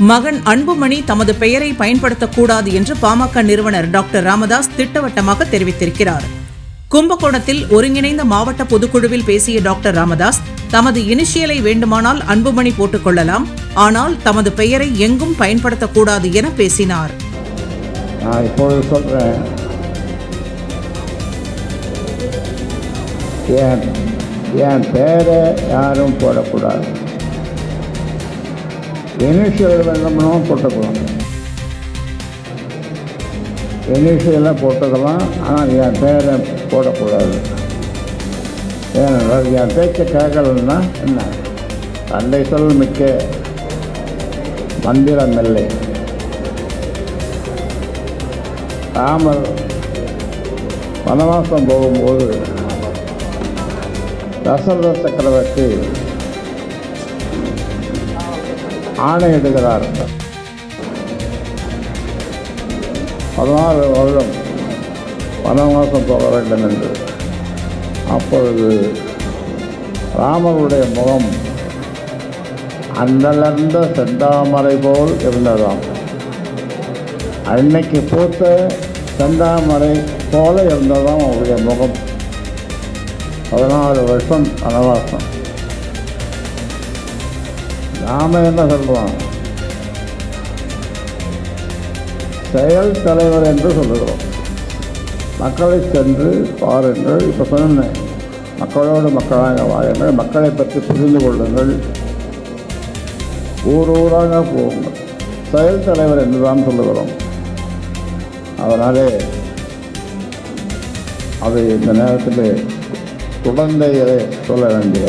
மகன் அன்புமணி தமது பெயரை பயன்படுத்தக்கூடாது என்று பாமக நிறுவனர் டாக்டர் ராமதாஸ் திட்டவட்டமாக தெரிவித்திருக்கிறார். கும்பகோணத்தில் ஒருங்கிணைந்த மாவட்ட பொதுக்குழுவில் பேசிய டாக்டர் ராமதாஸ், தமது இனிஷியலை வேண்டுமானால் அன்புமணி போட்டுக் கொள்ளலாம், ஆனால் தமது பெயரை எங்கும் பயன்படுத்தக்கூடாது என பேசினார். நான் இப்பொழுது சொல்றேன், என் பேரை யாரும் போடக்கூடாது. இனிஷியல் வேணும்னாலும் போட்டுக்கலாம், இனிஷியலாக போட்டுக்கலாம், ஆனால் என் பேரை போடக்கூடாது. ஏனென்றால் என் பேச்சை கேட்கலன்னா என்ன, தந்தை சொல் மிக்க மந்திரமில்லை. ராமர் வனவாசம் போகும்போது தசரத சக்கரவர்த்தி ஆணையிடுகிறார், 16 வருடம் வனவாசம் போக வேண்டும் என்று. அப்பொழுது ராமருடைய முகம் அந்தளர்ந்த செந்தாமரை போல் இருந்ததாம். அன்னைக்கு பூத்த செந்தாமரை போல இருந்ததாம் அவருடைய முகம். 16 வருஷம் வனவாசம். நாம என்ன சொல்கிறோம், செயல் தலைவர் என்று சொல்லுகிறோம். மக்களை சென்று பாருங்கள், இப்போ சொன்னேன், மக்களோடு மக்களாக வாழுங்கள், மக்களை பற்றி புரிந்து கொள்ளுங்கள், ஊர் ஊராக போகுங்கள். செயல் தலைவர் என்று தான் சொல்லுகிறோம். அதனாலே அது இந்த நேரத்தில் குழந்தைகளை சொல்ல வேண்டிய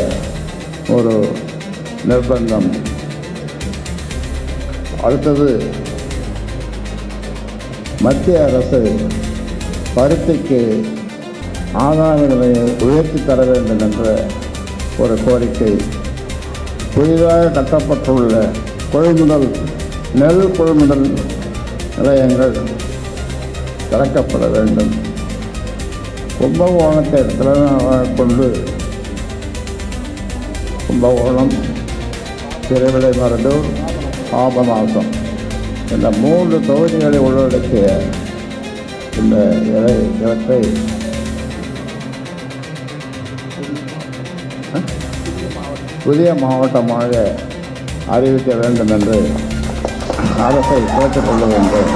ஒரு நிர்பந்தம். அடுத்தது, மத்திய அரசு பருத்திக்கு ஆதார விலையை உயர்த்தி தர வேண்டும் என்ற ஒரு கோரிக்கை. புதிதாக கட்டப்பட்டுள்ள நெல் கொள்முதல் நிலையங்கள் திறக்கப்பட வேண்டும். கும்பகோணத்தை தலைநகராக கொண்டு கும்பகோணம், திருவிடைமருதூர், பாபநாசம் இந்த 3 தொகுதிகளை உள்ளடக்கிய இந்த இடத்தை புதிய மாவட்டமாக அறிவிக்க வேண்டும் என்று அரசை கேட்டுக்கொள்ள வேண்டும்.